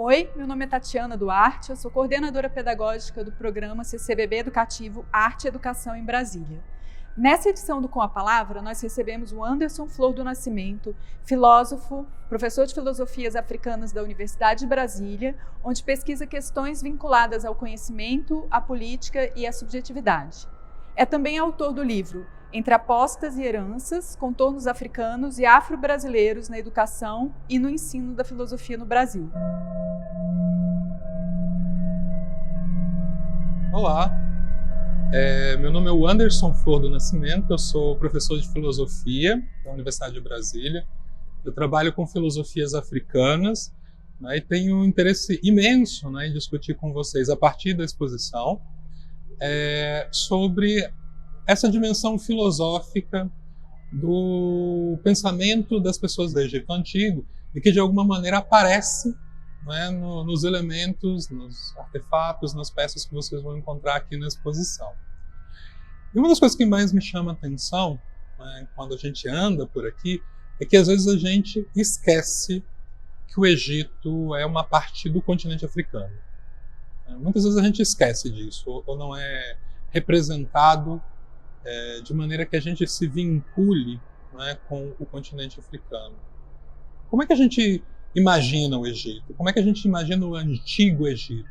Oi, meu nome é Tatiana Duarte, eu sou coordenadora pedagógica do programa CCBB Educativo Arte e Educação em Brasília. Nessa edição do Com a Palavra, nós recebemos o Anderson Flor do Nascimento, filósofo, professor de filosofias africanas da Universidade de Brasília, onde pesquisa questões vinculadas ao conhecimento, à política e à subjetividade. É também autor do livro Entre Apostas e Heranças, Contornos Africanos e Afro-Brasileiros na Educação e no Ensino da Filosofia no Brasil. Olá, meu nome é o Anderson Flor do Nascimento, eu sou professor de filosofia da Universidade de Brasília. Eu trabalho com filosofias africanas, né, e tenho um interesse imenso, né, em discutir com vocês, a partir da exposição, sobre essa dimensão filosófica do pensamento das pessoas do Egito Antigo e que de alguma maneira aparece, né, nos elementos, nos artefatos, nas peças que vocês vão encontrar aqui na exposição. E uma das coisas que mais me chama a atenção, né, quando a gente anda por aqui, é que às vezes a gente esquece que o Egito é uma parte do continente africano. Muitas vezes a gente esquece disso, ou não é representado de maneira que a gente se vincule, né, com o continente africano. Como é que a gente imagina o Egito? Como é que a gente imagina o Antigo Egito?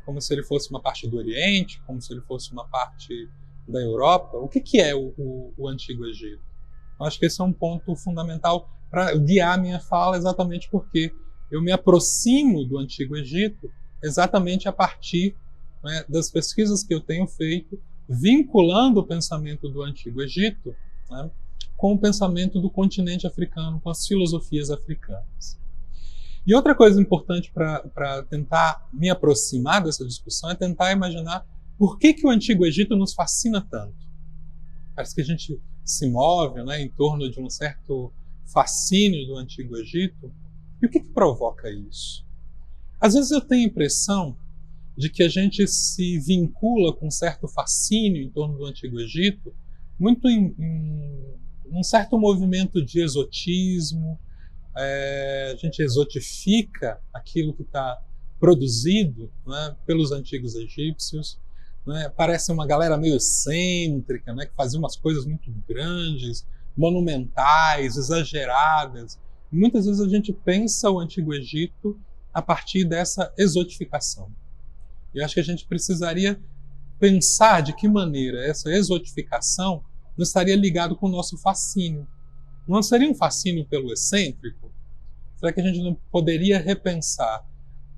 Como se ele fosse uma parte do Oriente? Como se ele fosse uma parte da Europa? O que é o Antigo Egito? Eu acho que esse é um ponto fundamental para guiar a minha fala, exatamente porque eu me aproximo do Antigo Egito exatamente a partir, né, das pesquisas que eu tenho feito, vinculando o pensamento do Antigo Egito, né, com o pensamento do continente africano, com as filosofias africanas. E outra coisa importante para tentar me aproximar dessa discussão é tentar imaginar por que o Antigo Egito nos fascina tanto. Parece que a gente se move, né, em torno de um certo fascínio do Antigo Egito. E o que provoca isso? Às vezes eu tenho a impressão de que a gente se vincula com um certo fascínio em torno do Antigo Egito, muito em um certo movimento de exotismo. A gente exotifica aquilo que está produzido, né, pelos antigos egípcios, né, parece uma galera meio excêntrica, né, que fazia umas coisas muito grandes, monumentais, exageradas. Muitas vezes a gente pensa o Antigo Egito a partir dessa exotificação. Eu acho que a gente precisaria pensar de que maneira essa exotificação não estaria ligado com o nosso fascínio. Não seria um fascínio pelo excêntrico? Será que a gente não poderia repensar,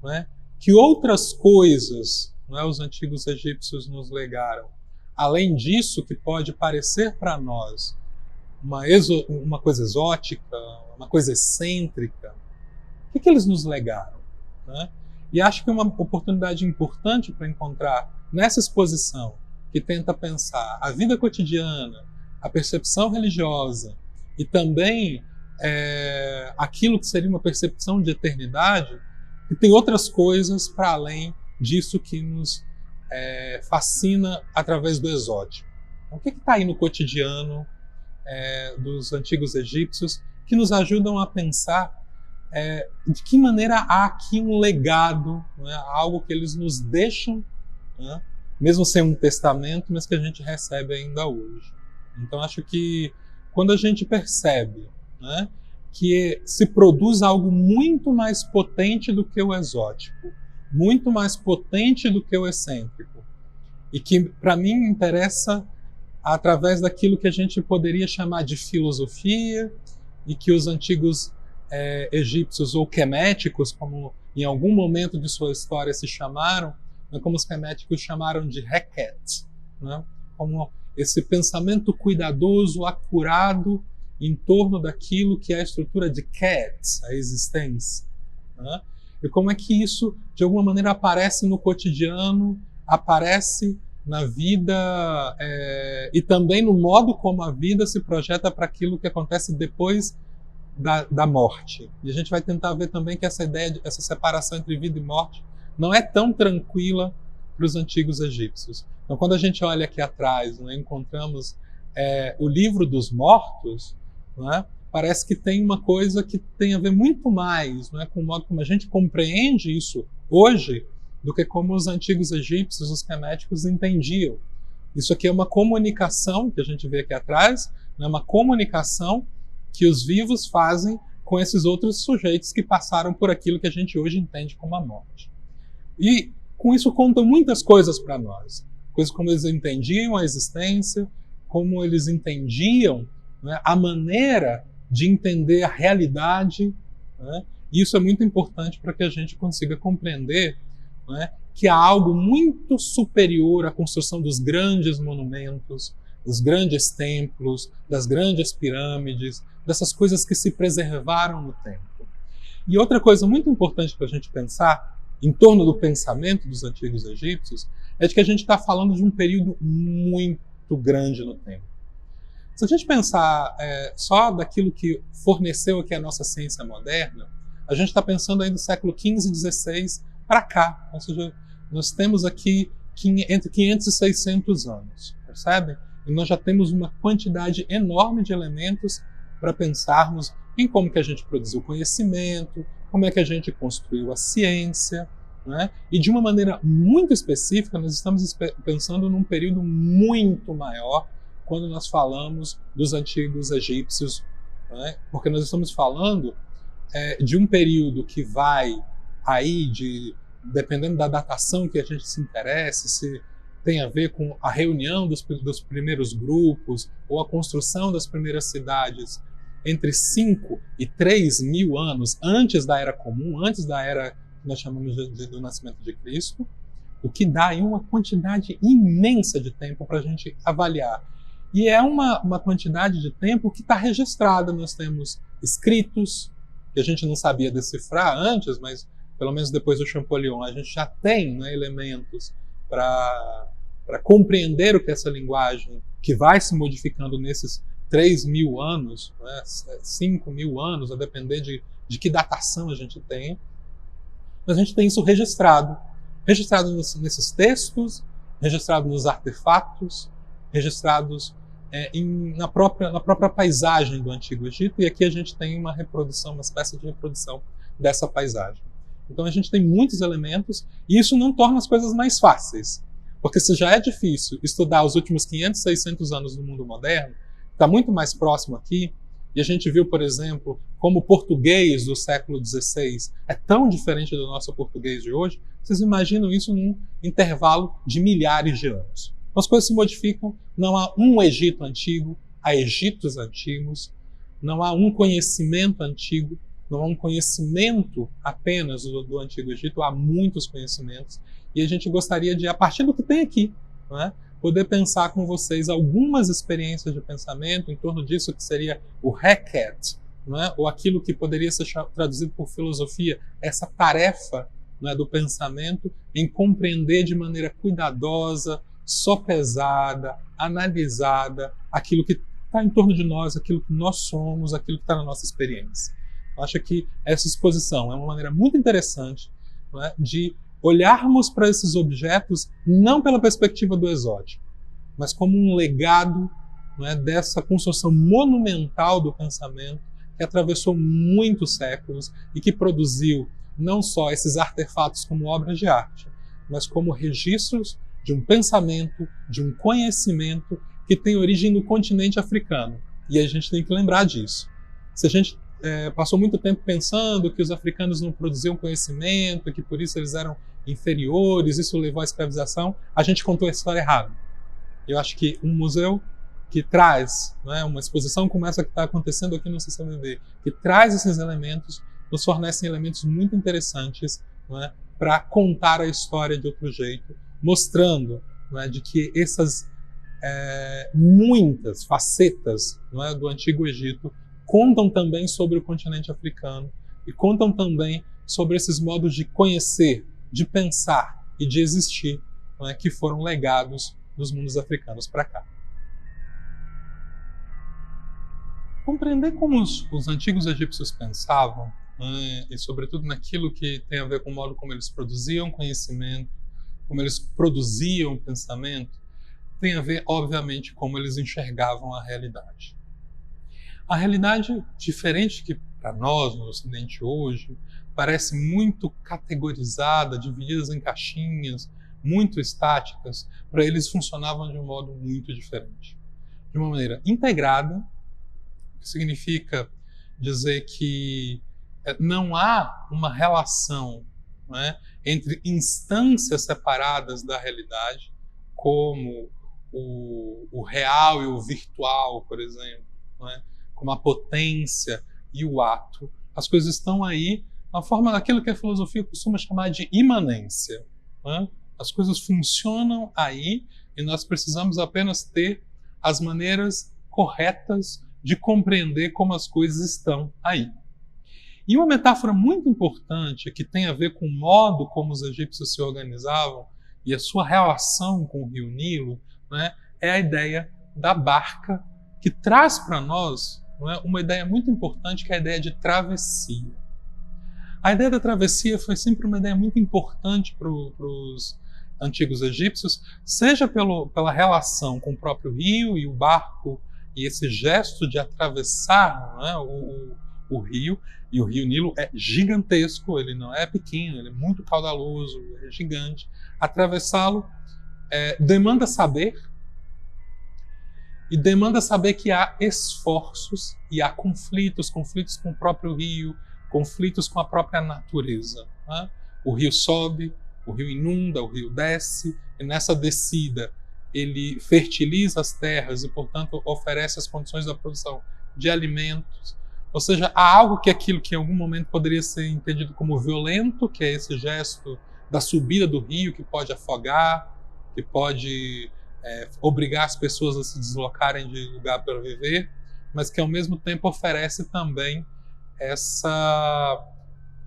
né, que outras coisas, né, os antigos egípcios nos legaram? Além disso, que pode parecer para nós uma coisa exótica, uma coisa excêntrica, o que eles nos legaram? Né? E acho que uma oportunidade importante para encontrar nessa exposição, que tenta pensar a vida cotidiana, a percepção religiosa e também aquilo que seria uma percepção de eternidade, e tem outras coisas para além disso que nos fascina através do exótico. Então, o que está aí no cotidiano dos antigos egípcios que nos ajudam a pensar de que maneira há aqui um legado, né, algo que eles nos deixam, né, mesmo sem um testamento, mas que a gente recebe ainda hoje. Então acho que quando a gente percebe, né, que se produz algo muito mais potente do que o exótico, muito mais potente do que o excêntrico, e que para mim interessa através daquilo que a gente poderia chamar de filosofia, e que os antigos egípcios ou queméticos, como em algum momento de sua história se chamaram, né, como os queméticos chamaram de Heket, né, como esse pensamento cuidadoso, acurado em torno daquilo que é a estrutura de Ket, a existência. Né? E como é que isso, de alguma maneira, aparece no cotidiano, aparece na vida e também no modo como a vida se projeta para aquilo que acontece depois da morte. E a gente vai tentar ver também que essa ideia, essa separação entre vida e morte não é tão tranquila para os antigos egípcios. Então, quando a gente olha aqui atrás, né, encontramos o livro dos mortos, né, parece que tem uma coisa que tem a ver muito mais, né, com o modo como a gente compreende isso hoje do que como os antigos egípcios, os queméticos, entendiam. Isso aqui é uma comunicação, que a gente vê aqui atrás, né, uma comunicação que os vivos fazem com esses outros sujeitos que passaram por aquilo que a gente hoje entende como a morte. E com isso contam muitas coisas para nós. Coisas como eles entendiam a existência, como eles entendiam, né, a maneira de entender a realidade, né? E isso é muito importante para que a gente consiga compreender, né, que há algo muito superior à construção dos grandes monumentos, dos grandes templos, das grandes pirâmides, dessas coisas que se preservaram no tempo. E outra coisa muito importante para a gente pensar em torno do pensamento dos antigos egípcios é de que a gente está falando de um período muito grande no tempo. Se a gente pensar só daquilo que forneceu aqui a nossa ciência moderna, a gente está pensando aí do século XV e XVI para cá. Ou seja, nós temos aqui entre 500 e 600 anos, percebe? E nós já temos uma quantidade enorme de elementos para pensarmos em como que a gente produziu conhecimento, como é que a gente construiu a ciência, né? E de uma maneira muito específica, nós estamos pensando num período muito maior quando nós falamos dos antigos egípcios, né? Porque nós estamos falando de um período que vai aí, dependendo da datação que a gente se interesse, se tem a ver com a reunião dos primeiros grupos ou a construção das primeiras cidades, entre 5 e 3 mil anos antes da Era Comum, antes da Era que nós chamamos do Nascimento de Cristo, o que dá aí uma quantidade imensa de tempo para a gente avaliar. E é uma quantidade de tempo que está registrada. Nós temos escritos, que a gente não sabia decifrar antes, mas pelo menos depois do Champollion, a gente já tem, né, elementos para compreender o que é essa linguagem, que vai se modificando nesses 3 mil anos, né, 5 mil anos, a depender de que datação a gente tem. Mas a gente tem isso registrado nesses textos, registrado nos artefatos, registrados na própria paisagem do Antigo Egito, e aqui a gente tem uma espécie de reprodução dessa paisagem. Então a gente tem muitos elementos, e isso não torna as coisas mais fáceis, porque se já é difícil estudar os últimos 500, 600 anos do mundo moderno, está muito mais próximo aqui, e a gente viu, por exemplo, como o português do século XVI é tão diferente do nosso português de hoje. Vocês imaginam isso num intervalo de milhares de anos. As coisas se modificam, não há um Egito antigo, há Egitos antigos, não há um conhecimento antigo, não há um conhecimento apenas do Antigo Egito, há muitos conhecimentos, e a gente gostaria de, a partir do que tem aqui, né, poder pensar com vocês algumas experiências de pensamento em torno disso que seria o Heket, né, ou aquilo que poderia ser traduzido por filosofia, essa tarefa, né, do pensamento em compreender de maneira cuidadosa, sopesada, analisada, aquilo que está em torno de nós, aquilo que nós somos, aquilo que está na nossa experiência. Eu acho que essa exposição é uma maneira muito interessante, né, de olharmos para esses objetos não pela perspectiva do exótico, mas como um legado, né, dessa construção monumental do pensamento que atravessou muitos séculos e que produziu não só esses artefatos como obras de arte, mas como registros de um pensamento, de um conhecimento que tem origem no continente africano. E a gente tem que lembrar disso. Se a gente passou muito tempo pensando que os africanos não produziam conhecimento, que por isso eles eram inferiores, isso levou à escravização, a gente contou a história errada. Eu acho que um museu que traz, né, uma exposição como essa que está acontecendo aqui no CCBB, que traz esses elementos, nos fornecem elementos muito interessantes, né, para contar a história de outro jeito, mostrando, né, de que essas muitas facetas, né, do Antigo Egito contam também sobre o continente africano e contam também sobre esses modos de conhecer, de pensar e de existir, né, que foram legados dos mundos africanos para cá. Compreender como os antigos egípcios pensavam, né, e sobretudo naquilo que tem a ver com o modo como eles produziam conhecimento, como eles produziam pensamento, tem a ver, obviamente, como eles enxergavam a realidade. A realidade, diferente que para nós no Ocidente hoje, parece muito categorizada, dividida em caixinhas, muito estáticas, para eles funcionavam de um modo muito diferente. De uma maneira integrada, que significa dizer que não há uma relação, né, entre instâncias separadas da realidade, como o real e o virtual, por exemplo, né, como a potência e o ato. As coisas estão aí na forma daquilo que a filosofia costuma chamar de imanência, né? As coisas funcionam aí e nós precisamos apenas ter as maneiras corretas de compreender como as coisas estão aí. E uma metáfora muito importante que tem a ver com o modo como os egípcios se organizavam e a sua relação com o rio Nilo, né, é a ideia da barca, que traz para nós, não é, uma ideia muito importante, que é a ideia de travessia. A ideia da travessia foi sempre uma ideia muito importante para os antigos egípcios, seja pela relação com o próprio rio e o barco, e esse gesto de atravessar, não é, o rio, e o rio Nilo é gigantesco, ele não é pequeno, ele é muito caudaloso, é gigante. Atravessá-lo demanda saber, e demanda saber que há esforços e há conflitos com o próprio rio, conflitos com a própria natureza, né? O rio sobe, o rio inunda, o rio desce, e nessa descida ele fertiliza as terras e, portanto, oferece as condições da produção de alimentos. Ou seja, há algo que aquilo que em algum momento poderia ser entendido como violento, que é esse gesto da subida do rio, que pode afogar, que pode obrigar as pessoas a se deslocarem de lugar para viver, mas que ao mesmo tempo oferece também essa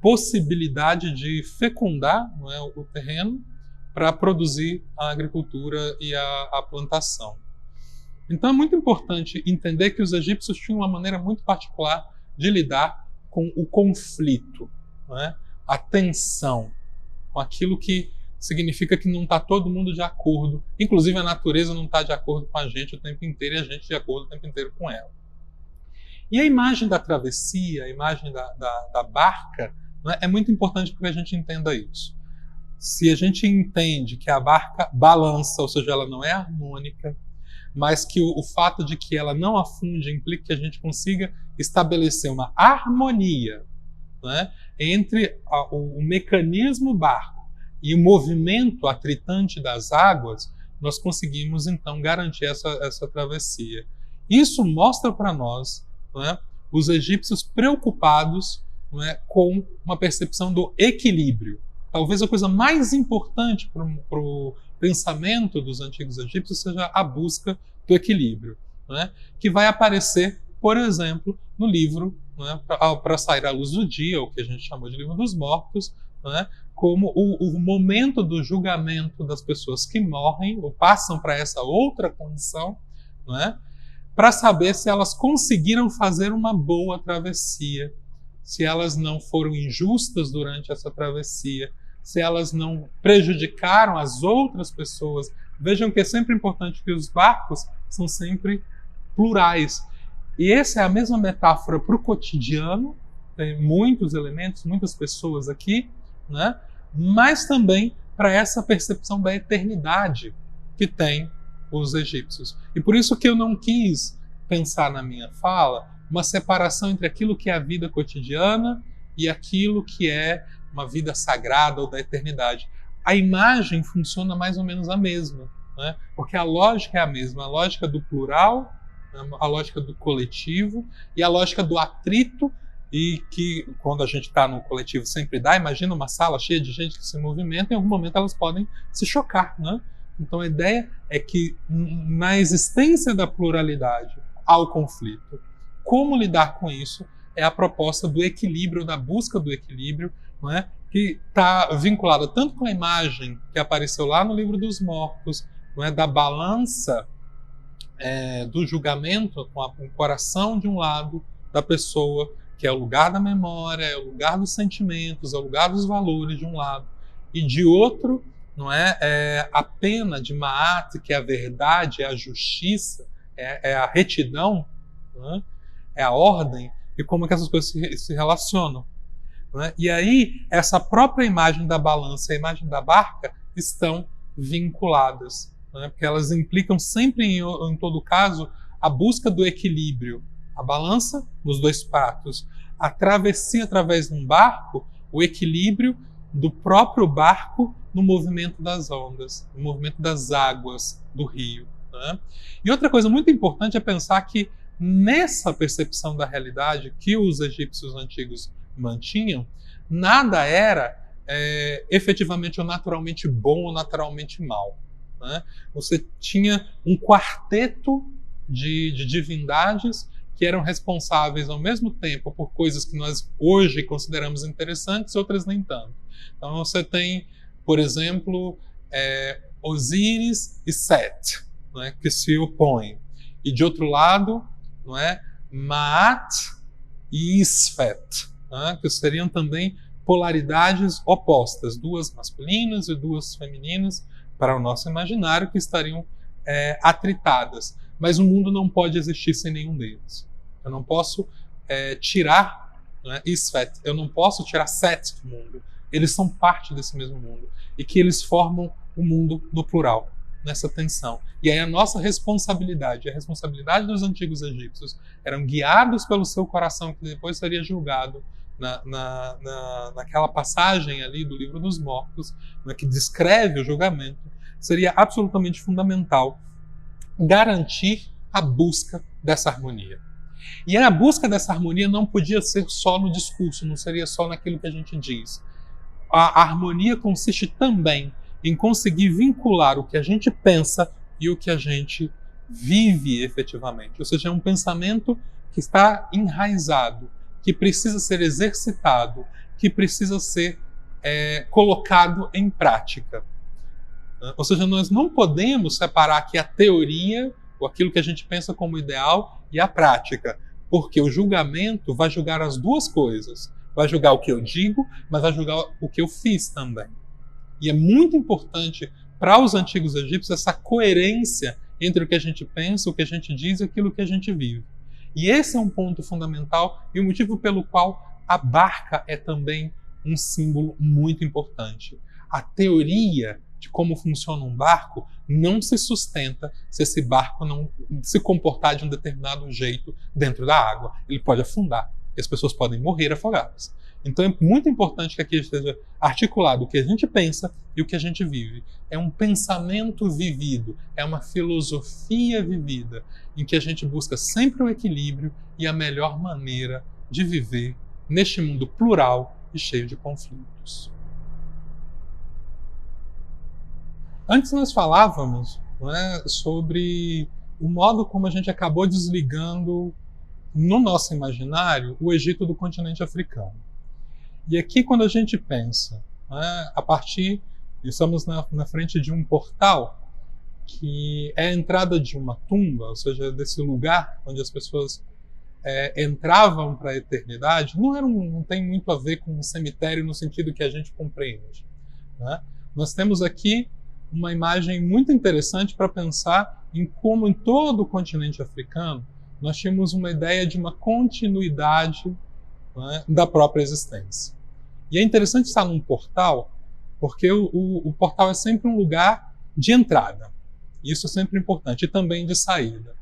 possibilidade de fecundar, não é, o terreno para produzir a agricultura e a plantação. Então é muito importante entender que os egípcios tinham uma maneira muito particular de lidar com o conflito, não é? A tensão, com aquilo que significa que não está todo mundo de acordo, inclusive a natureza não está de acordo com a gente o tempo inteiro e a gente de acordo o tempo inteiro com ela. E a imagem da travessia, a imagem da barca, né, é muito importante para que a gente entenda isso. Se a gente entende que a barca balança, ou seja, ela não é harmônica, mas que o fato de que ela não afunde implica que a gente consiga estabelecer uma harmonia, né, entre o mecanismo barco e o movimento atritante das águas, nós conseguimos então garantir essa travessia. Isso mostra para nós, né, os egípcios preocupados, né, com uma percepção do equilíbrio. Talvez a coisa mais importante para o pensamento dos antigos egípcios seja a busca do equilíbrio, né, que vai aparecer, por exemplo, no livro, né, para sair à luz do dia, o que a gente chamou de livro dos mortos, né, como o momento do julgamento das pessoas que morrem ou passam para essa outra condição, né, para saber se elas conseguiram fazer uma boa travessia, se elas não foram injustas durante essa travessia, se elas não prejudicaram as outras pessoas. Vejam que é sempre importante que os barcos são sempre plurais. E essa é a mesma metáfora para o cotidiano, tem muitos elementos, muitas pessoas aqui, né? Mas também para essa percepção da eternidade que tem os egípcios. E por isso que eu não quis pensar na minha fala uma separação entre aquilo que é a vida cotidiana e aquilo que é uma vida sagrada ou da eternidade. A imagem funciona mais ou menos a mesma, né? Porque a lógica é a mesma, a lógica do plural, a lógica do coletivo e a lógica do atrito, e que quando a gente está no coletivo sempre dá. Imagina uma sala cheia de gente que se movimenta, em algum momento elas podem se chocar, né? Então a ideia é que na existência da pluralidade há o conflito. Como lidar com isso é a proposta do equilíbrio, da busca do equilíbrio, não é? Que está vinculada tanto com a imagem que apareceu lá no livro dos mortos, não é? Da balança do julgamento com o coração de um lado da pessoa, que é o lugar da memória, é o lugar dos sentimentos, é o lugar dos valores de um lado, e de outro, não é a pena de Ma'at, que é a verdade, é a justiça, é a retidão, não é? é a ordem e como que essas coisas se relacionam. Né? E aí, essa própria imagem da balança e a imagem da barca estão vinculadas, né? Porque elas implicam sempre, em todo caso, a busca do equilíbrio. A balança nos dois pratos, a travessia através de um barco, o equilíbrio do próprio barco no movimento das ondas, no movimento das águas do rio. Né? E outra coisa muito importante é pensar que nessa percepção da realidade que os egípcios antigos mantinham, nada era efetivamente ou naturalmente bom ou naturalmente mal. Né? Você tinha um quarteto de divindades que eram responsáveis ao mesmo tempo por coisas que nós hoje consideramos interessantes e outras nem tanto. Então você tem, por exemplo, Osíris e Set, né, que se opõem. E de outro lado, não é, Maat e Isfet, né, que seriam também polaridades opostas, duas masculinas e duas femininas, para o nosso imaginário, que estariam atritadas. Mas o mundo não pode existir sem nenhum deles. Eu não posso tirar, né, Isfet, eu não posso tirar Set do mundo. Eles são parte desse mesmo mundo. E que eles formam o mundo no plural, nessa tensão. E aí a nossa responsabilidade, a responsabilidade dos antigos egípcios, eram guiados pelo seu coração, que depois seria julgado naquela passagem ali do Livro dos Mortos, né, que descreve o julgamento, seria absolutamente fundamental garantir a busca dessa harmonia. E a busca dessa harmonia não podia ser só no discurso, não seria só naquilo que a gente diz. A harmonia consiste também em conseguir vincular o que a gente pensa e o que a gente vive efetivamente. Ou seja, é um pensamento que está enraizado, que precisa ser exercitado, que precisa ser colocado em prática. Ou seja, nós não podemos separar aqui a teoria, ou aquilo que a gente pensa como ideal, e a prática, porque o julgamento vai julgar as duas coisas. Vai julgar o que eu digo, mas vai julgar o que eu fiz também. E é muito importante para os antigos egípcios essa coerência entre o que a gente pensa, o que a gente diz e aquilo que a gente vive. E esse é um ponto fundamental e o motivo pelo qual a barca é também um símbolo muito importante. A teoria de como funciona um barco não se sustenta se esse barco não se comportar de um determinado jeito dentro da água. Ele pode afundar e as pessoas podem morrer afogadas. Então é muito importante que aqui esteja articulado o que a gente pensa e o que a gente vive. É um pensamento vivido, é uma filosofia vivida, em que a gente busca sempre o equilíbrio e a melhor maneira de viver neste mundo plural e cheio de conflitos. Antes nós falávamos, né, sobre o modo como a gente acabou desligando no nosso imaginário o Egito do continente africano. E aqui quando a gente pensa, né, a partir, estamos na frente de um portal que é a entrada de uma tumba, ou seja, desse lugar onde as pessoas entravam para a eternidade, não tem muito a ver com um cemitério no sentido que a gente compreende. Né? Nós temos aqui uma imagem muito interessante para pensar em como em todo o continente africano nós tínhamos uma ideia de uma continuidade, né, da própria existência. E é interessante estar num portal, porque o portal é sempre um lugar de entrada. Isso é sempre importante, e também de saída.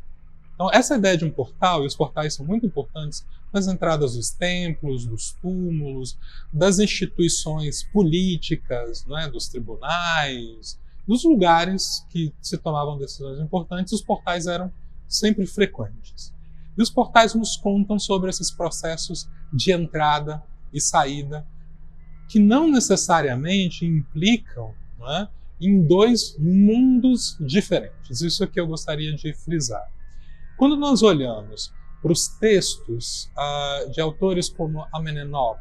Então, essa ideia de um portal, e os portais são muito importantes nas entradas dos templos, dos túmulos, das instituições políticas, né, dos tribunais, dos lugares que se tomavam decisões importantes, os portais eram sempre frequentes. E os portais nos contam sobre esses processos de entrada e saída, que não necessariamente implicam, né, em dois mundos diferentes. Isso é que eu gostaria de frisar. Quando nós olhamos para os textos de autores como Amenemop,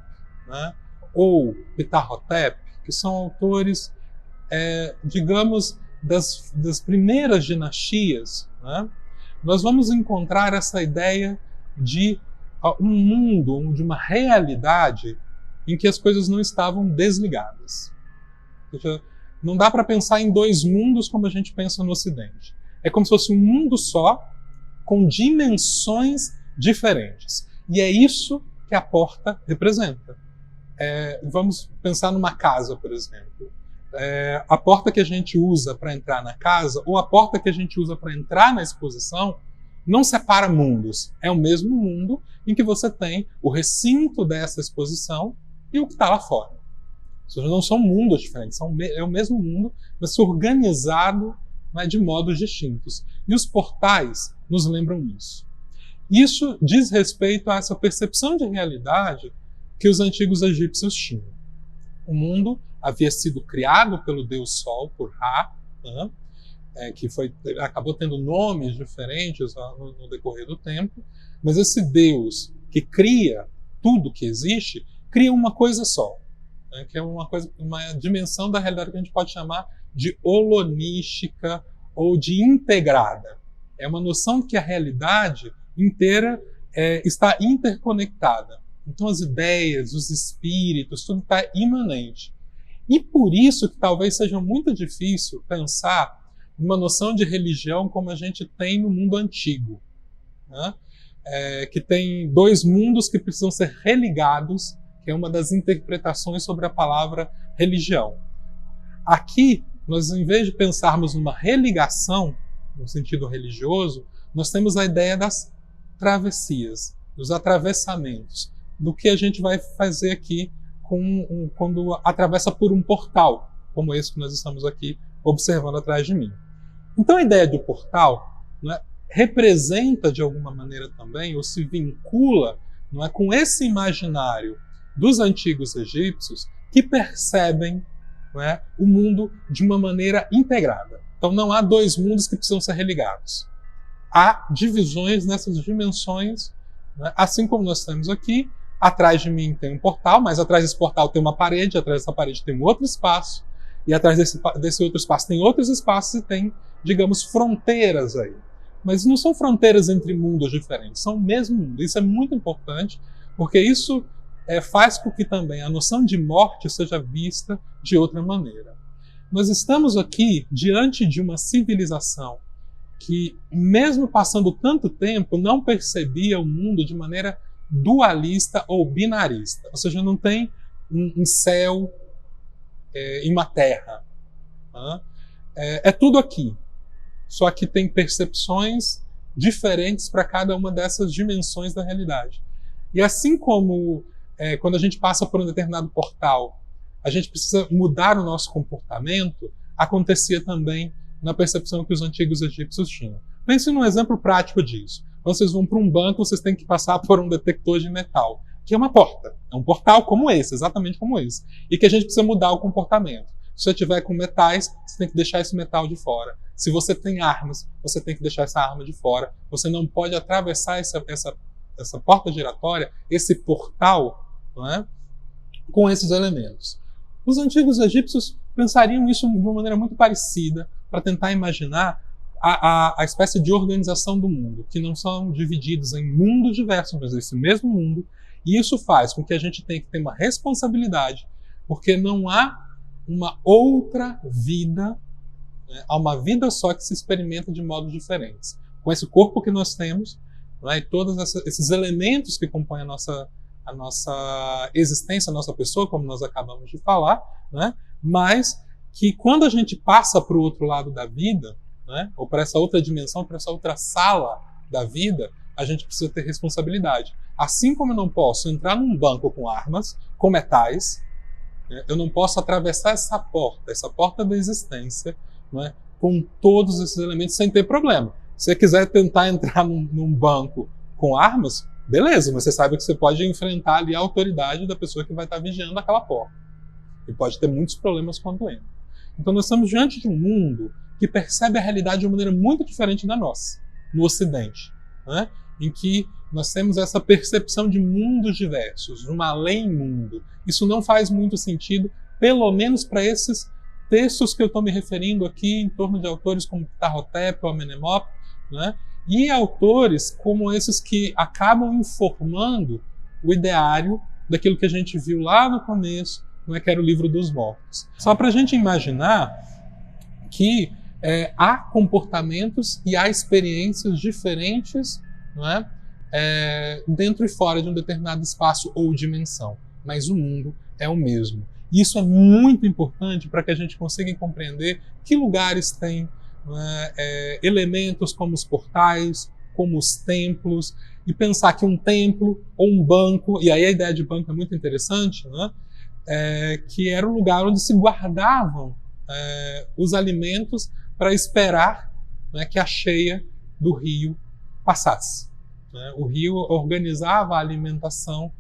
né, ou Ptahhotep, que são autores, digamos, das primeiras dinastias, né, nós vamos encontrar essa ideia de um mundo, de uma realidade em que as coisas não estavam desligadas. Ou seja, não dá para pensar em dois mundos como a gente pensa no Ocidente. É como se fosse um mundo só, com dimensões diferentes. E é isso que a porta representa. Vamos pensar numa casa, por exemplo. A porta que a gente usa para entrar na casa ou a porta que a gente usa para entrar na exposição não separa mundos. É o mesmo mundo em que você tem o recinto dessa exposição e o que está lá fora. Ou seja, não são mundos diferentes, é o mesmo mundo, mas organizado, né, de modos distintos. E os portais nos lembram isso. Isso diz respeito a essa percepção de realidade que os antigos egípcios tinham. O mundo havia sido criado pelo Deus Sol, por Ra, né, que acabou tendo nomes diferentes no decorrer do tempo, mas esse Deus que cria tudo que existe, cria uma coisa só, né, que é uma dimensão da realidade que a gente pode chamar de holonística ou de integrada. É uma noção que a realidade inteira está interconectada. Então as ideias, os espíritos, tudo está imanente. E por isso que talvez seja muito difícil pensar numa noção de religião como a gente tem no mundo antigo, né? Que tem dois mundos que precisam ser religados, que é uma das interpretações sobre a palavra religião. Aqui, nós, em vez de pensarmos numa religação, no sentido religioso, nós temos a ideia das travessias, dos atravessamentos, do que a gente vai fazer aqui quando atravessa por um portal, como esse que nós estamos aqui observando atrás de mim. Então a ideia do portal, né, representa de alguma maneira também, ou se vincula, não é, com esse imaginário dos antigos egípcios que percebem, não é, o mundo de uma maneira integrada. Então não há dois mundos que precisam ser religados. Há divisões nessas dimensões, né, assim como nós temos aqui. Atrás de mim tem um portal, mas atrás desse portal tem uma parede, atrás dessa parede tem um outro espaço, e atrás desse outro espaço tem outros espaços e tem, digamos, fronteiras aí. Mas não são fronteiras entre mundos diferentes, são o mesmo mundo. Isso é muito importante, porque isso faz com que também a noção de morte seja vista de outra maneira. Nós estamos aqui diante de uma civilização que, mesmo passando tanto tempo, não percebia o mundo de maneira dualista ou binarista. Ou seja, não tem um céu e uma terra. Né? É tudo aqui. Só que tem percepções diferentes para cada uma dessas dimensões da realidade. E assim como quando a gente passa por um determinado portal, a gente precisa mudar o nosso comportamento, acontecia também na percepção que os antigos egípcios tinham. Pense num exemplo prático disso. Quando vocês vão para um banco, vocês têm que passar por um detector de metal, que é uma porta. É um portal como esse, exatamente como esse. E que a gente precisa mudar o comportamento. Se você tiver com metais, você tem que deixar esse metal de fora. Se você tem armas, você tem que deixar essa arma de fora. Você não pode atravessar essa porta giratória, esse portal, não é, com esses elementos. Os antigos egípcios pensariam isso de uma maneira muito parecida para tentar imaginar a espécie de organização do mundo, que não são divididos em mundos diversos, mas esse mesmo mundo, e isso faz com que a gente tenha que ter uma responsabilidade, porque não há uma outra vida, né? Há uma vida só que se experimenta de modos diferentes. Com esse corpo que nós temos, né, e todos esses elementos que compõem a nossa existência, a nossa pessoa, como nós acabamos de falar, né, mas que quando a gente passa para o outro lado da vida, né, ou para essa outra dimensão, para essa outra sala da vida, a gente precisa ter responsabilidade. Assim como eu não posso entrar num banco com armas, com metais, né, eu não posso atravessar essa porta da existência, né, com todos esses elementos sem ter problema. Se você quiser tentar entrar num banco com armas, beleza, mas você sabe que você pode enfrentar ali a autoridade da pessoa que vai estar vigiando aquela porta. E pode ter muitos problemas quando entra. Então nós estamos diante de um mundo que percebe a realidade de uma maneira muito diferente da nossa, no Ocidente, né? Em que nós temos essa percepção de mundos diversos, de um além-mundo. Isso não faz muito sentido, pelo menos para esses textos que eu estou me referindo aqui, em torno de autores como Ptahhotep ou Amenemop, né? E autores como esses que acabam informando o ideário daquilo que a gente viu lá no começo, não é, que era o Livro dos Mortos. Só para a gente imaginar que há comportamentos e há experiências diferentes, não é, dentro e fora de um determinado espaço ou dimensão, mas o mundo é o mesmo. E isso é muito importante para que a gente consiga compreender que lugares têm elementos como os portais, como os templos, e pensar que um templo ou um banco, e aí a ideia de banco é muito interessante, né? Que era o lugar onde se guardavam os alimentos para esperar, né, que a cheia do rio passasse. Né? O rio organizava a alimentação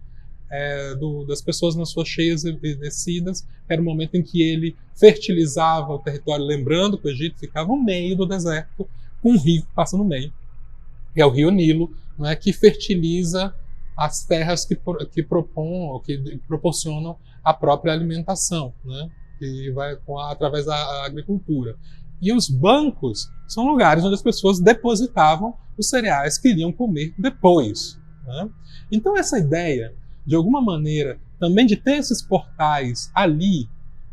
das pessoas nas suas cheias e descidas, era o momento em que ele fertilizava o território, lembrando que o Egito ficava no meio do deserto, com um rio que passa no meio, que é o rio Nilo, né, que fertiliza as terras que proporcionam a própria alimentação, né, que vai através da agricultura. E os bancos são lugares onde as pessoas depositavam os cereais que iriam comer depois. Né? Então essa ideia, de alguma maneira, também de ter esses portais ali,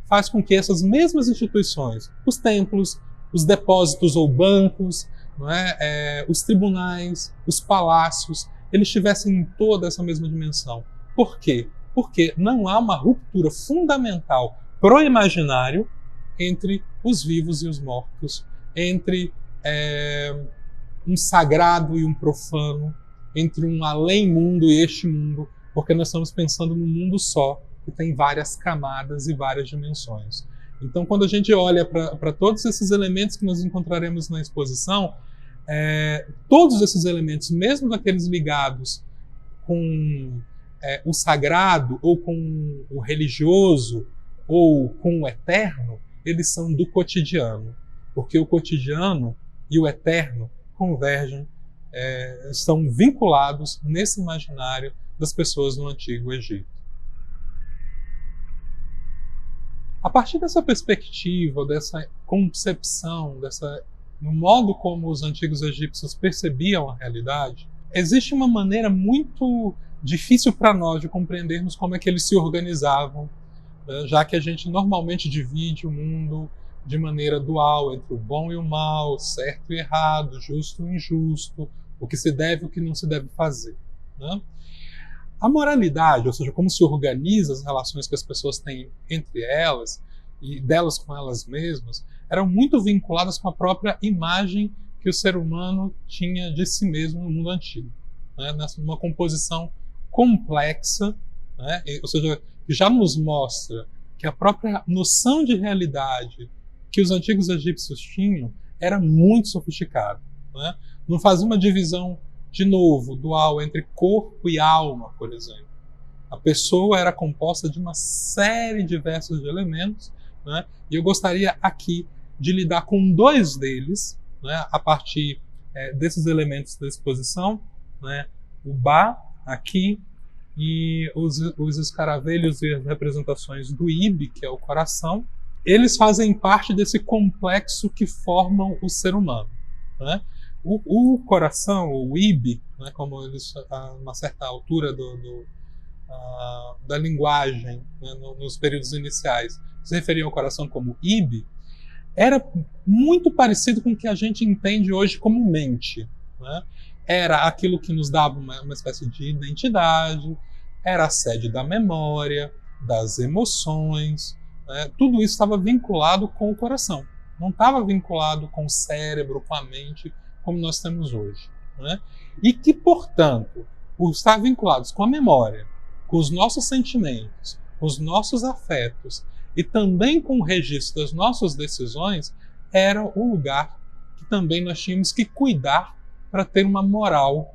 faz com que essas mesmas instituições, os templos, os depósitos ou bancos, não é? Os tribunais, os palácios, eles tivessem em toda essa mesma dimensão. Por quê? Porque não há uma ruptura fundamental pro imaginário entre os vivos e os mortos, entre um sagrado e um profano, entre um além-mundo e este mundo, porque nós estamos pensando num mundo só, que tem várias camadas e várias dimensões. Então, quando a gente olha para todos esses elementos que nós encontraremos na exposição, todos esses elementos, mesmo daqueles ligados com o sagrado, ou com o religioso, ou com o eterno, eles são do cotidiano, porque o cotidiano e o eterno convergem, estão vinculados nesse imaginário das pessoas no Antigo Egito. A partir dessa perspectiva, dessa concepção, no modo como os antigos egípcios percebiam a realidade, existe uma maneira muito difícil para nós de compreendermos como é que eles se organizavam, né? Já que a gente normalmente divide o mundo de maneira dual entre o bom e o mal, certo e errado, justo e injusto, o que se deve e o que não se deve fazer. Né? A moralidade, ou seja, como se organiza as relações que as pessoas têm entre elas e delas com elas mesmas, eram muito vinculadas com a própria imagem que o ser humano tinha de si mesmo no mundo antigo. Né? Numa composição complexa, né? Ou seja, que já nos mostra que a própria noção de realidade que os antigos egípcios tinham era muito sofisticada. Né? Não fazia uma divisão, de novo, dual entre corpo e alma, por exemplo. A pessoa era composta de uma série diversa de elementos, né? E eu gostaria aqui de lidar com dois deles, né? A partir desses elementos da exposição, né? O Ba, aqui, e os escaravelhos e as representações do Ibe, que é o coração, eles fazem parte desse complexo que formam o ser humano. Né? O coração, o Ibe, né, como eles, a uma certa altura da linguagem, né, nos períodos iniciais, se referiam ao coração como Ibe, era muito parecido com o que a gente entende hoje como mente. Né? Era aquilo que nos dava uma espécie de identidade, era a sede da memória, das emoções, né? Tudo isso estava vinculado com o coração, não estava vinculado com o cérebro, com a mente, como nós temos hoje. Né? E que, portanto, por estar vinculados com a memória, com os nossos sentimentos, com os nossos afetos e também com o registro das nossas decisões, era o lugar que também nós tínhamos que cuidar para ter uma moral,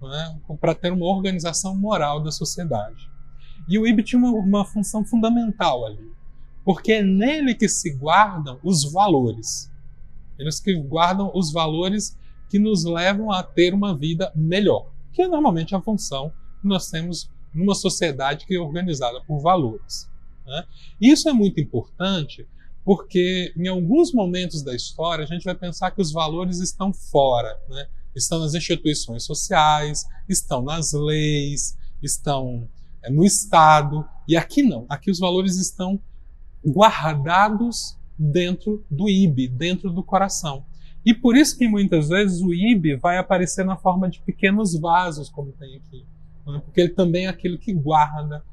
né? Para ter uma organização moral da sociedade. E o Ibe tinha uma função fundamental ali, porque é nele que se guardam os valores. Eles que guardam os valores que nos levam a ter uma vida melhor, que é normalmente a função que nós temos numa sociedade que é organizada por valores. Né? Isso é muito importante porque em alguns momentos da história a gente vai pensar que os valores estão fora, né? Estão nas instituições sociais, estão nas leis, estão no Estado, e aqui não, aqui os valores estão guardados dentro do Ibe, dentro do coração. E por isso que muitas vezes o Ibi vai aparecer na forma de pequenos vasos, como tem aqui. Né? Porque ele também é aquilo que guarda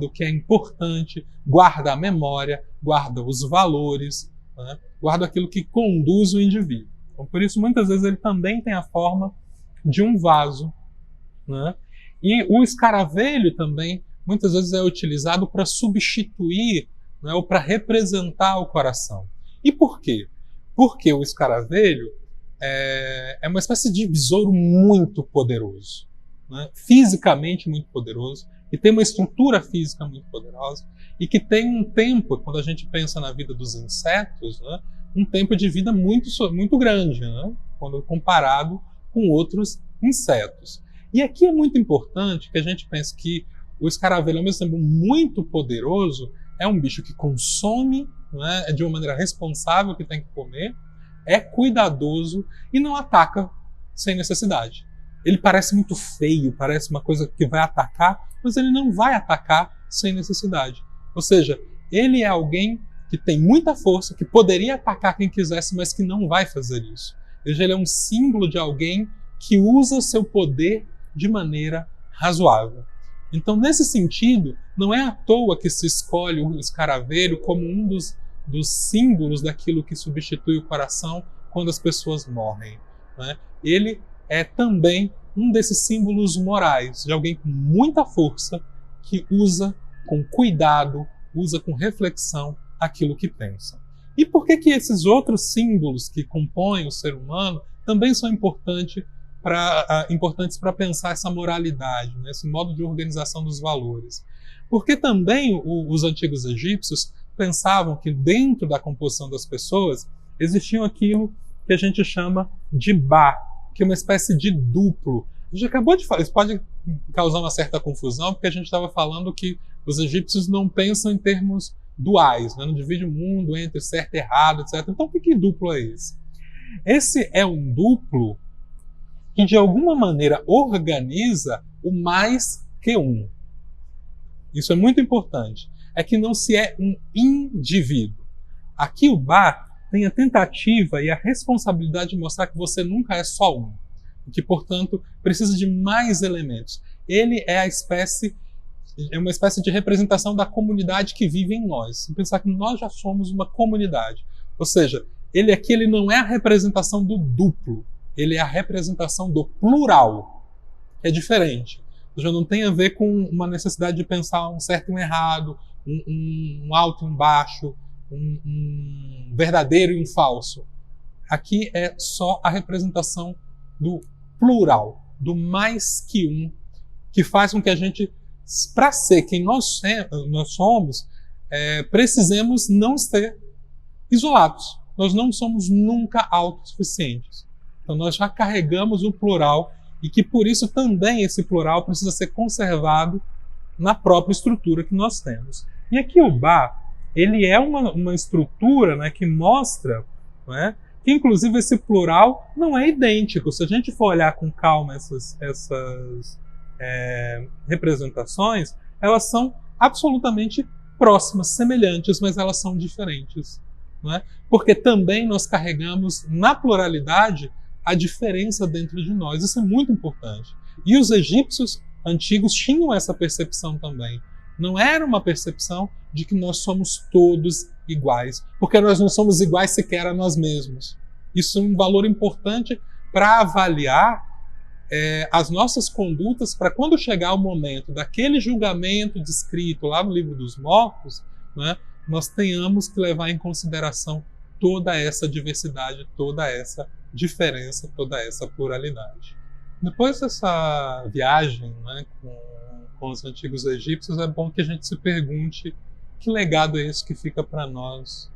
o que é importante, guarda a memória, guarda os valores, né? Guarda aquilo que conduz o indivíduo. Então, por isso, muitas vezes, ele também tem a forma de um vaso. Né? E o escaravelho também, muitas vezes, é utilizado para substituir, né, ou para representar o coração. E por quê? Porque o escaravelho é uma espécie de besouro muito poderoso, né? Fisicamente muito poderoso, que tem uma estrutura física muito poderosa e que tem um tempo, quando a gente pensa na vida dos insetos, né, um tempo de vida muito grande, né, quando comparado com outros insetos. E aqui é muito importante que a gente pense que o escaravelho, ao mesmo tempo muito poderoso, é um bicho que consome, né, de uma maneira responsável, que tem que comer, é cuidadoso e não ataca sem necessidade. Ele parece muito feio, parece uma coisa que vai atacar, mas ele não vai atacar sem necessidade. Ou seja, ele é alguém que tem muita força, que poderia atacar quem quisesse, mas que não vai fazer isso. Ou seja, ele é um símbolo de alguém que usa seu poder de maneira razoável. Então, nesse sentido, não é à toa que se escolhe o escaravelho como um dos símbolos daquilo que substitui o coração quando as pessoas morrem, né? Ele é também um desses símbolos morais, de alguém com muita força, que usa com cuidado, usa com reflexão aquilo que pensa. E por que esses outros símbolos que compõem o ser humano também são importantes para pensar essa moralidade, né, esse modo de organização dos valores? Porque também os antigos egípcios pensavam que dentro da composição das pessoas existiam aquilo que a gente chama de Ba, que é uma espécie de duplo. A gente acabou de falar, isso pode causar uma certa confusão, porque a gente estava falando que os egípcios não pensam em termos duais, né? Não divide o mundo entre certo e errado, etc. Então, que duplo é esse? Esse é um duplo que, de alguma maneira, organiza o mais que um. Isso é muito importante. É que não se é um indivíduo. Aqui o Ba tem a tentativa e a responsabilidade de mostrar que você nunca é só um, e que, portanto, precisa de mais elementos. Ele é uma espécie de representação da comunidade que vive em nós. Se pensar que nós já somos uma comunidade. Ou seja, ele não é a representação do duplo, ele é a representação do plural. É diferente. Ou seja, não tem a ver com uma necessidade de pensar um certo e um errado, um alto e um baixo, um verdadeiro e um falso. Aqui é só a representação do plural, do mais que um, que faz com que a gente, para ser quem nós somos, precisemos não ser isolados. Nós não somos nunca autossuficientes. Então nós já carregamos o plural e que por isso também esse plural precisa ser conservado na própria estrutura que nós temos. E aqui o Ba, ele é uma estrutura, né, que mostra, né, que inclusive esse plural não é idêntico. Se a gente for olhar com calma essas representações, elas são absolutamente próximas, semelhantes, mas elas são diferentes. Não é? Porque também nós carregamos na pluralidade a diferença dentro de nós. Isso é muito importante. E os egípcios antigos tinham essa percepção também. Não era uma percepção de que nós somos todos iguais, porque nós não somos iguais sequer a nós mesmos. Isso é um valor importante para avaliar as nossas condutas, para quando chegar o momento daquele julgamento descrito lá no Livro dos Mortos, né, nós tenhamos que levar em consideração toda essa diversidade, toda essa diferença, toda essa pluralidade. Depois dessa viagem, né, com os antigos egípcios, é bom que a gente se pergunte que legado é esse que fica para nós,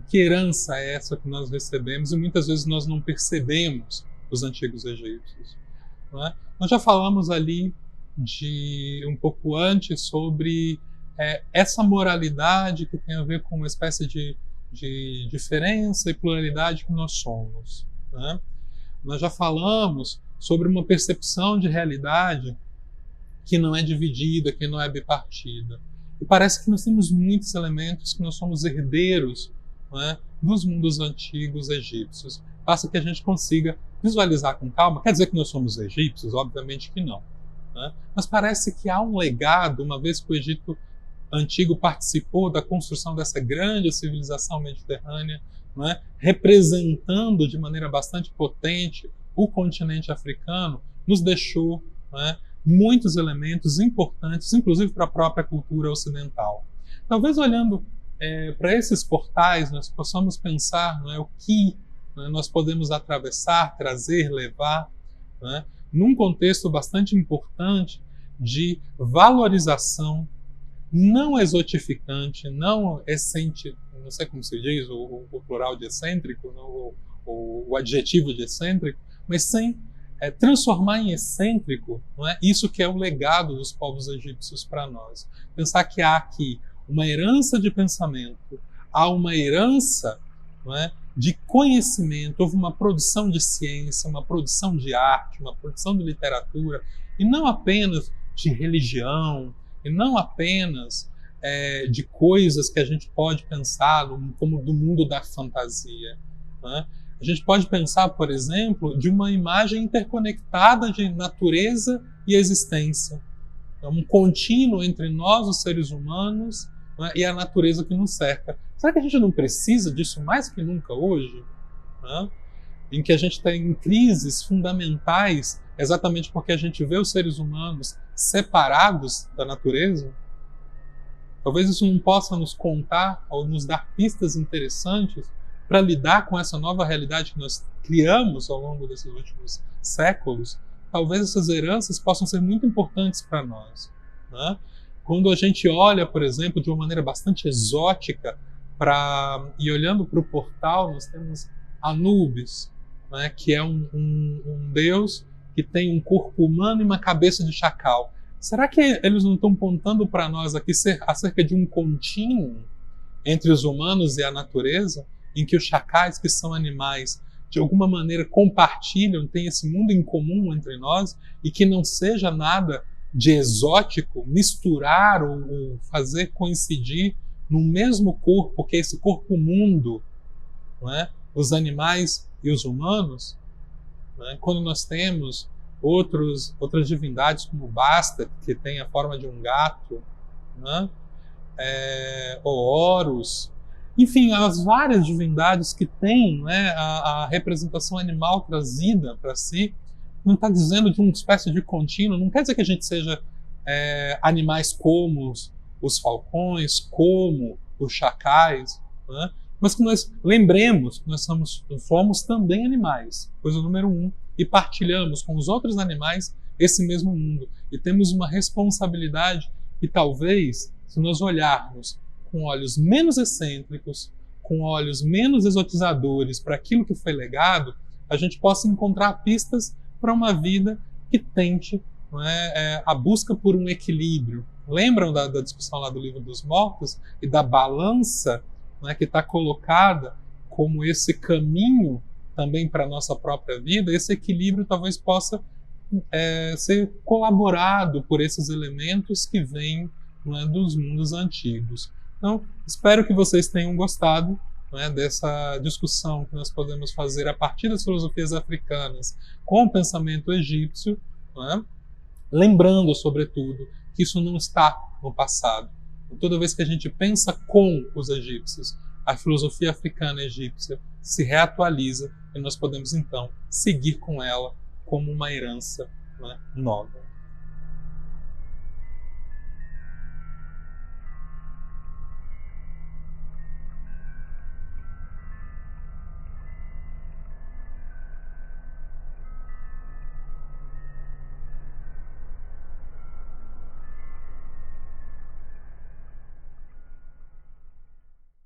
que herança é essa que nós recebemos, e muitas vezes nós não percebemos os antigos egípcios. Não é? Nós já falamos ali um pouco antes sobre essa moralidade que tem a ver com uma espécie de diferença e pluralidade que nós somos. Né? Nós já falamos sobre uma percepção de realidade que não é dividida, que não é bipartida. E parece que nós temos muitos elementos, que nós somos herdeiros, não é, dos mundos antigos egípcios. Basta que a gente consiga visualizar com calma. Quer dizer que nós somos egípcios? Obviamente que não, né? Mas parece que há um legado, uma vez que o Egito antigo participou da construção dessa grande civilização mediterrânea, não é, representando de maneira bastante potente o continente africano, nos deixou, não é, muitos elementos importantes, inclusive para a própria cultura ocidental. Talvez olhando para esses portais nós possamos pensar, não é, o que, não é, nós podemos atravessar, trazer, levar, não é, num contexto bastante importante de valorização não exotificante, não excêntrico, não sei como se diz o plural de excêntrico, não, o adjetivo de excêntrico, mas sem transformar em excêntrico, não é? Isso que é o legado dos povos egípcios para nós. Pensar que há aqui uma herança de pensamento, há uma herança, não é, de conhecimento, houve uma produção de ciência, uma produção de arte, uma produção de literatura, e não apenas de religião, e não apenas de coisas que a gente pode pensar como do mundo da fantasia, né? A gente pode pensar, por exemplo, de uma imagem interconectada de natureza e existência. É um contínuo entre nós, os seres humanos, né, e a natureza que nos cerca. Será que a gente não precisa disso mais que nunca hoje? Né? Em que a gente está em crises fundamentais, exatamente porque a gente vê os seres humanos separados da natureza? Talvez isso não possa nos contar ou nos dar pistas interessantes para lidar com essa nova realidade que nós criamos ao longo desses últimos séculos. Talvez essas heranças possam ser muito importantes para nós, né? Quando a gente olha, por exemplo, de uma maneira bastante exótica, e olhando para o portal, nós temos Anubis, né, que é um deus que tem um corpo humano e uma cabeça de chacal. Será que eles não estão apontando para nós aqui acerca de um contínuo entre os humanos e a natureza, em que os chacais, que são animais, de alguma maneira compartilham, têm esse mundo em comum entre nós, e que não seja nada de exótico misturar ou fazer coincidir no mesmo corpo, que é esse corpo-mundo, não é? Os animais e os humanos, não é? Quando nós temos outras divindades como Bastet, que tem a forma de um gato, não é? Ou Horus, enfim, as várias divindades que têm, né, a representação animal trazida para si, não está dizendo de uma espécie de contínuo, não quer dizer que a gente seja animais como os falcões, como os chacais, né? Mas que nós lembremos que nós somos também animais, coisa número 1, e partilhamos com os outros animais esse mesmo mundo. E temos uma responsabilidade que talvez, se nós olharmos com olhos menos excêntricos, com olhos menos exotizadores para aquilo que foi legado, a gente possa encontrar pistas para uma vida que tente, não é, a busca por um equilíbrio. Lembram da discussão lá do Livro dos Mortos e da balança, não é, que está colocada como esse caminho também para a nossa própria vida? Esse equilíbrio talvez possa ser colaborado por esses elementos que vêm, não é, dos mundos antigos. Então, espero que vocês tenham gostado, não é, dessa discussão que nós podemos fazer a partir das filosofias africanas com o pensamento egípcio, não é? Lembrando, sobretudo, que isso não está no passado. Toda vez que a gente pensa com os egípcios, a filosofia africana egípcia se reatualiza e nós podemos, então, seguir com ela como uma herança, não é, nova.